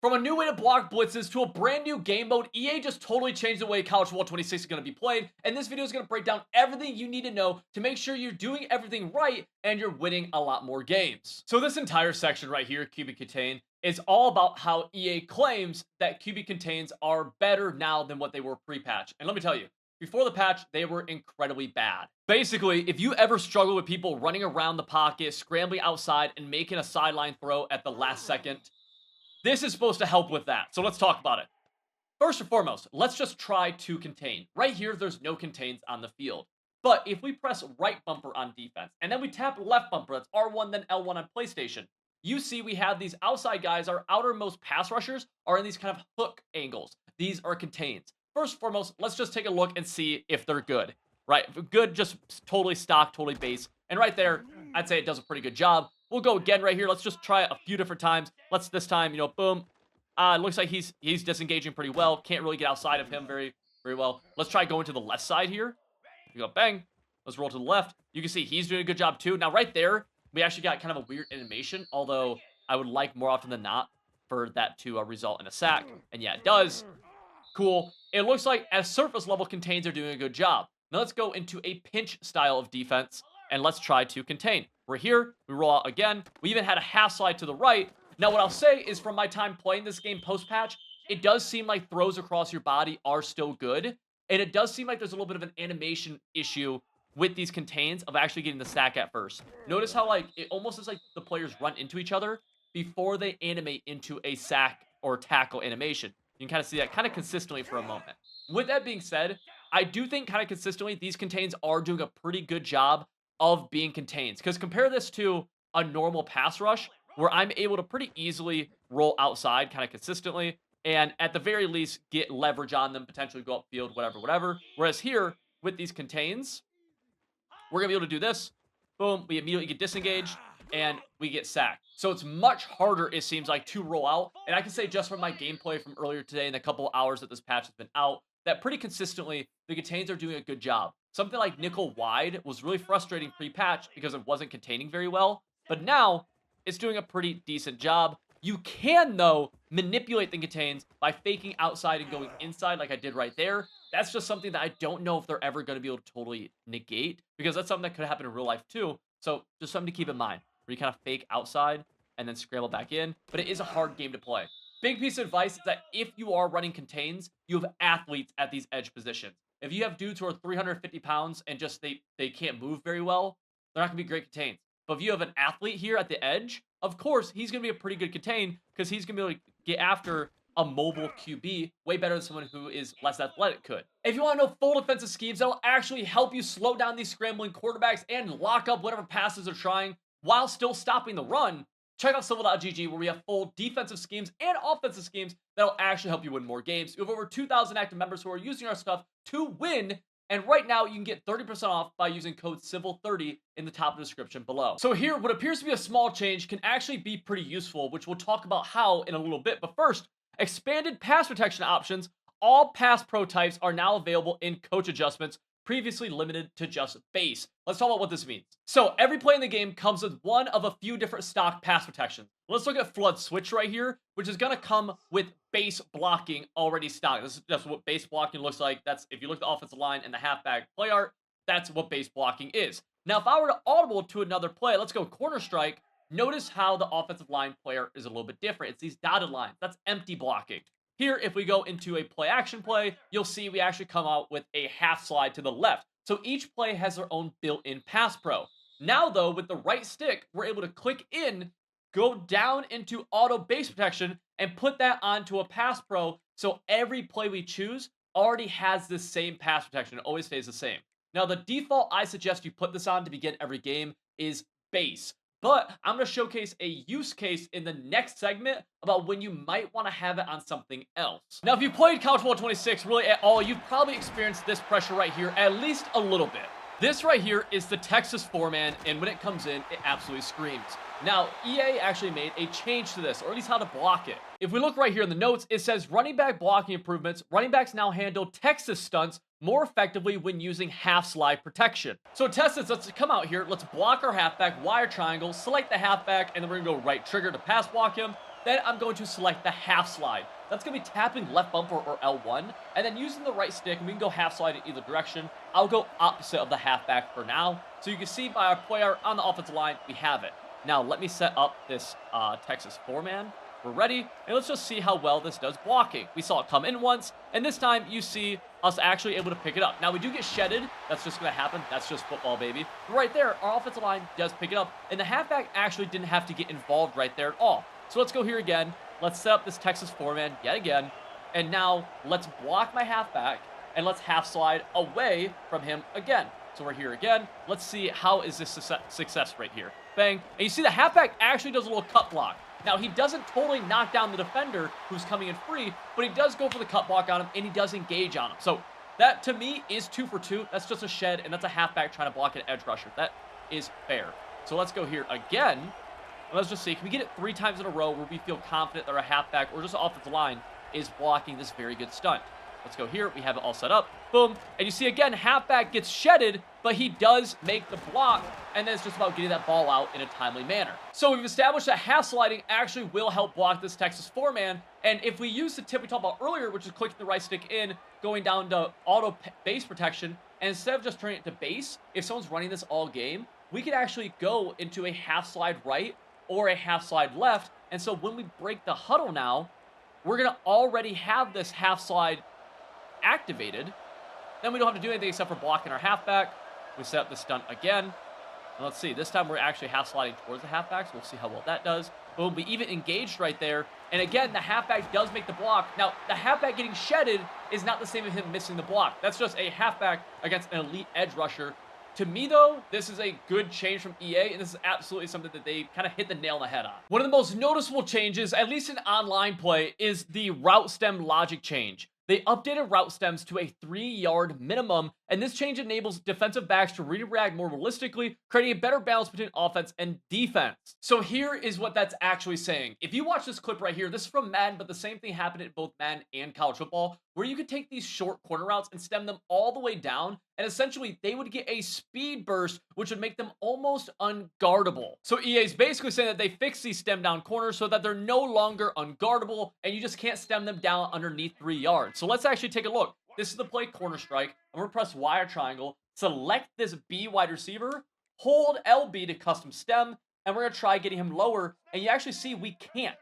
From a new way to block blitzes to a brand new game mode, EA just totally changed the way college football 26 is going to be played, and this video is going to break down everything you need to know to make sure you're doing everything right and you're winning a lot more games. So this entire section right here, QB Contain, is all about how EA claims that QB Contains are better now than what they were pre-patch. And let me tell you, before the patch, they were incredibly bad. Basically, if you ever struggle with people running around the pocket, scrambling outside, and making a sideline throw at the last second, this is supposed to help with that, so let's talk about it. First and foremost, let's just try to contain. Right here, there's no contains on the field. But if we press right bumper on defense, and then we tap left bumper, that's R1, then L1 on PlayStation, you see we have these outside guys, our outermost pass rushers are in these kind of hook angles. These are contains. First and foremost, let's just take a look and see if they're good. Right, good, just totally stock, totally base. And right there, I'd say it does a pretty good job. We'll go again right here. Let's just try it a few different times. Let's this time, boom. It looks like he's disengaging pretty well. Can't really get outside of him very well. Let's try going to the left side here. We go bang. Let's roll to the left. You can see he's doing a good job too. Now right there, we actually got kind of a weird animation, although I would like more often than not for that to result in a sack. And yeah, it does. Cool. It looks like as surface level contains are doing a good job. Now let's go into a pinch style of defense and let's try to contain. We're here, we roll out again. We even had a half slide to the right. Now what I'll say is from my time playing this game post-patch, it does seem like throws across your body are still good. And it does seem like there's a little bit of an animation issue with these contains of actually getting the sack at first. Notice how it almost is like the players run into each other before they animate into a sack or tackle animation. You can kind of see that kind of consistently for a moment. With that being said, I do think kind of consistently these contains are doing a pretty good job of being contains. Because compare this to a normal pass rush where I'm able to pretty easily roll outside kind of consistently and at the very least get leverage on them, potentially go upfield, whatever. Whereas here with these contains, we're going to be able to do this. Boom, we immediately get disengaged and we get sacked. So it's much harder, it seems like, to roll out. And I can say just from my gameplay from earlier today and the couple of hours that this patch has been out, that pretty consistently, the contains are doing a good job. Something like nickel wide was really frustrating pre-patch because it wasn't containing very well. But now, it's doing a pretty decent job. You can, though, manipulate the contains by faking outside and going inside like I did right there. That's just something that I don't know if they're ever going to be able to totally negate because that's something that could happen in real life too. So just something to keep in mind where you kind of fake outside and then scramble back in. But it is a hard game to play. Big piece of advice is that if you are running contains, you have athletes at these edge positions. If you have dudes who are 350 pounds and just they can't move very well, they're not going to be great contains. But if you have an athlete here at the edge, of course, he's going to be a pretty good contain because he's going to be able to get after a mobile QB way better than someone who is less athletic could. If you want to know full defensive schemes that will actually help you slow down these scrambling quarterbacks and lock up whatever passes they're trying while still stopping the run, check out Civil.gg where we have full defensive schemes and offensive schemes that will actually help you win more games. We have over 2,000 active members who are using our stuff to win. And right now, you can get 30% off by using code CIVIL30 in the top of the description below. So here, what appears to be a small change can actually be pretty useful, which we'll talk about how in a little bit. But first, expanded pass protection options. All pass pro types are now available in coach adjustments, previously limited to just base. Let's talk about what this means. So every play in the game comes with one of a few different stock pass protections. Let's look at Flood Switch right here, which is going to come with base blocking already stocked. This is just what base blocking looks like. That's if you look at the offensive line and the halfback play art, that's what base blocking is. Now, if I were to audible to another play, let's go corner strike. Notice how the offensive line player is a little bit different. It's these dotted lines. That's empty blocking. Here, if we go into a play action play, you'll see we actually come out with a half slide to the left. So each play has their own built-in pass pro. Now, though, with the right stick, we're able to click in, go down into auto base protection, and put that onto a pass pro. So every play we choose already has this same pass protection. It always stays the same. Now, the default I suggest you put this on to begin every game is base. But I'm going to showcase a use case in the next segment about when you might want to have it on something else. Now, if you've played College Football 26 really at all, you've probably experienced this pressure right here at least a little bit. This right here is the Texas 4-man, and when it comes in, it absolutely screams. Now, EA actually made a change to this, or at least how to block it. If we look right here in the notes, it says running back blocking improvements. Running backs now handle Texas stunts more effectively when using half slide protection. So to test this, let's come out here. Let's block our halfback, wire triangle, select the halfback, and then we're gonna go right trigger to pass block him. Then I'm going to select the half slide. That's going to be tapping left bumper or L1, and then using the right stick, and we can go half slide in either direction. I'll go opposite of the halfback for now. So you can see by our player on the offensive line, we have it. Now let me set up this Texas 4-man. We're ready, and let's just see how well this does blocking. We saw it come in once, and this time you see us actually able to pick it up. Now we do get shedded. That's just going to happen. That's just football, baby. But right there, our offensive line does pick it up, and the halfback actually didn't have to get involved right there at all. So let's go here again. Let's set up this Texas 4-man yet again, and now let's block my halfback, and let's half slide away from him again. So we're here again. Let's see how is this success right here. Bang. And you see the halfback actually does a little cut block. Now, he doesn't totally knock down the defender who's coming in free, but he does go for the cut block on him, and he does engage on him. So that, to me, is 2 for 2. That's just a shed, and that's a halfback trying to block an edge rusher. That is fair. So let's go here again. Let's just see. Can we get it 3 times in a row where we feel confident that our halfback or just offensive line is blocking this very good stunt? Let's go here. We have it all set up. Boom. And you see, again, halfback gets shedded, but he does make the block, and then it's just about getting that ball out in a timely manner. So we've established that half sliding actually will help block this Texas 4-man, and if we use the tip we talked about earlier, which is clicking the right stick in, going down to auto base protection, and instead of just turning it to base, if someone's running this all game, we could actually go into a half slide right or a half slide left, and so when we break the huddle now, we're going to already have this half slide activated. Then we don't have to do anything except for blocking our halfback. We set up the stunt again. And let's see. This time we're actually half sliding towards the halfback, so we'll see how well that does. Boom. We even engaged right there. And again, the halfback does make the block. Now, the halfback getting shedded is not the same as him missing the block. That's just a halfback against an elite edge rusher. To me, though, this is a good change from EA, and this is absolutely something that they kind of hit the nail on the head on. One of the most noticeable changes, at least in online play, is the route stem logic change. They updated route stems to a 3-yard minimum, and this change enables defensive backs to read and react more realistically, creating a better balance between offense and defense. So here is what that's actually saying. If you watch this clip right here, this is from Madden, but the same thing happened in both Madden and college football, where you could take these short corner routes and stem them all the way down, and essentially they would get a speed burst, which would make them almost unguardable. So EA is basically saying that they fixed these stem down corners so that they're no longer unguardable, and you just can't stem them down underneath 3 yards. So let's actually take a look. This is the play corner strike. I'm going to press Y or triangle, select this B wide receiver, hold LB to custom stem, and we're going to try getting him lower, and you actually see we can't.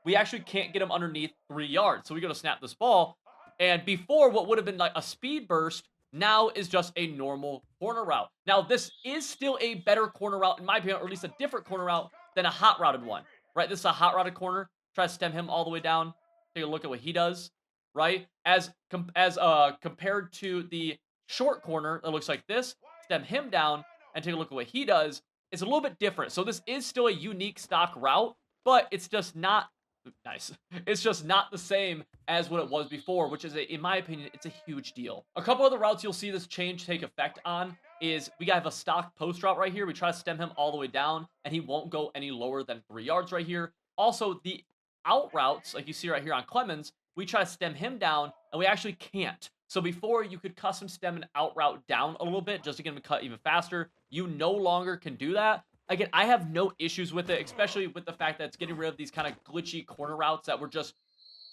We actually can't get him underneath 3 yards. So we go to snap this ball, and before what would have been like a speed burst, now is just a normal corner route. Now, this is still a better corner route, in my opinion, or at least a different corner route than a hot routed one, right? This is a hot routed corner. Try to stem him all the way down. Take a look at what he does, right? As compared to the short corner that looks like this, stem him down and take a look at what he does. It's a little bit different. So this is still a unique stock route, but it's just not nice. It's just not the same as what it was before, which is, in my opinion, it's a huge deal. A couple other routes you'll see this change take effect on is we have a stock post route right here. We try to stem him all the way down, and he won't go any lower than 3 yards right here. Also, the out routes, like you see right here on Clemens, we try to stem him down, and we actually can't. So before, you could custom stem an out route down a little bit just to get him to cut even faster. You no longer can do that. Again, I have no issues with it, especially with the fact that it's getting rid of these kind of glitchy corner routes that were just,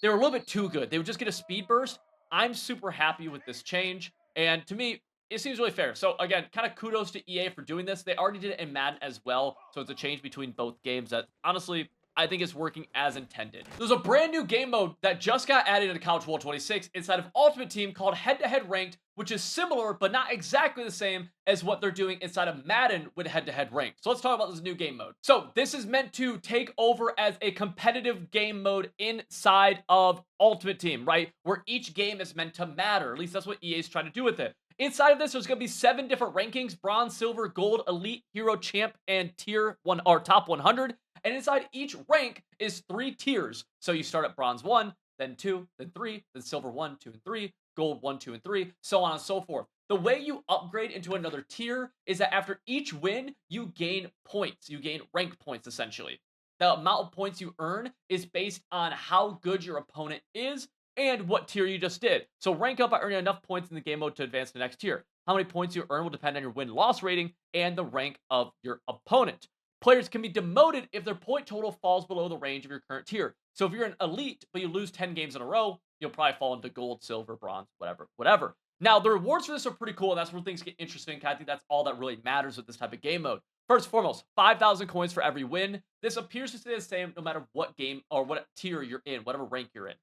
they were a little bit too good. They would just get a speed burst. I'm super happy with this change, and to me, it seems really fair. So again, kind of kudos to EA for doing this. They already did it in Madden as well, so it's a change between both games that, honestly, I think is working as intended. There's a brand new game mode that just got added into College Football 26 inside of Ultimate Team called Head-to-Head Ranked, which is similar but not exactly the same as what they're doing inside of Madden with Head-to-Head Ranked. So let's talk about this new game mode. So this is meant to take over as a competitive game mode inside of Ultimate Team, right? Where each game is meant to matter. At least that's what EA is trying to do with it. Inside of this, there's going to be 7 different rankings: bronze, silver, gold, elite, hero, champ, and tier 1 or top 100. And inside each rank is 3 tiers. So you start at bronze 1, then 2, then 3, then silver 1, 2, and 3, gold 1, 2, and 3, so on and so forth. The way you upgrade into another tier is that after each win, you gain points. You gain rank points, essentially. The amount of points you earn is based on how good your opponent is and what tier you just did. So rank up by earning enough points in the game mode to advance to the next tier. How many points you earn will depend on your win-loss rating and the rank of your opponent. Players can be demoted if their point total falls below the range of your current tier. So if you're an elite, but you lose 10 games in a row, you'll probably fall into gold, silver, bronze, whatever. Now, the rewards for this are pretty cool, and that's where things get interesting. I think that's all that really matters with this type of game mode. First and foremost, 5,000 coins for every win. This appears to stay the same no matter what game or what tier you're in, whatever rank you're in.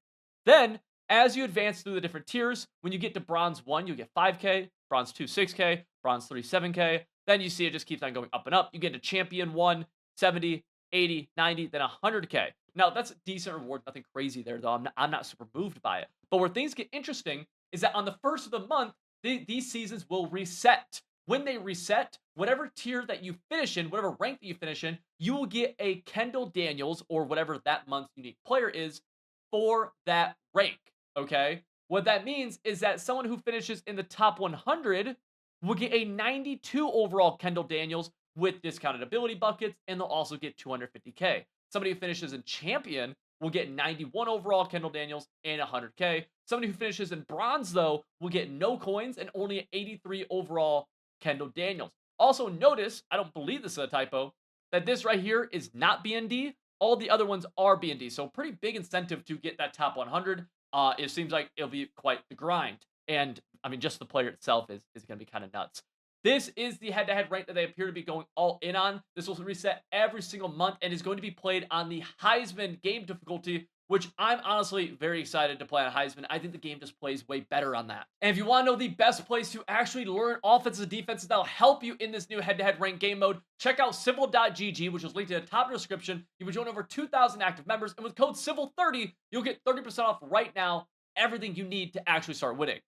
Then, as you advance through the different tiers, when you get to bronze 1, you get 5k, bronze 2, 6k, bronze 3, 7k. Then you see it just keeps on going up and up. You get to champion 1, 70, 80, 90, then 100k. Now, that's a decent reward. Nothing crazy there, though. I'm not super moved by it. But where things get interesting is that on the first of the month, these seasons will reset. When they reset, whatever tier that you finish in, whatever rank that you finish in, you will get a Kendall Daniels or whatever that month's unique player is for that rank. Okay? What that means is that someone who finishes in the top 100 will get a 92 overall Kendall Daniels with discounted ability buckets, and they'll also get 250k. Somebody who finishes in champion will get 91 overall Kendall Daniels and 100k. Somebody who finishes in bronze, though, will get no coins and only 83 overall Kendall Daniels. Also, notice, I don't believe this is a typo, that this right here is not BND. All the other ones are BND. So, pretty big incentive to get that top 100. It seems like it'll be quite the grind. And, I mean, just the player itself is going to be kind of nuts. This is the head-to-head rank that they appear to be going all in on. This will reset every single month and is going to be played on the Heisman game difficulty, which I'm honestly very excited to play on Heisman. I think the game just plays way better on that. And if you want to know the best place to actually learn offenses and defenses that'll help you in this new head-to-head rank game mode, check out civil.gg, which is linked in the top of the description. You will join over 2,000 active members, and with code CIVIL30, you'll get 30% off right now everything you need to actually start winning.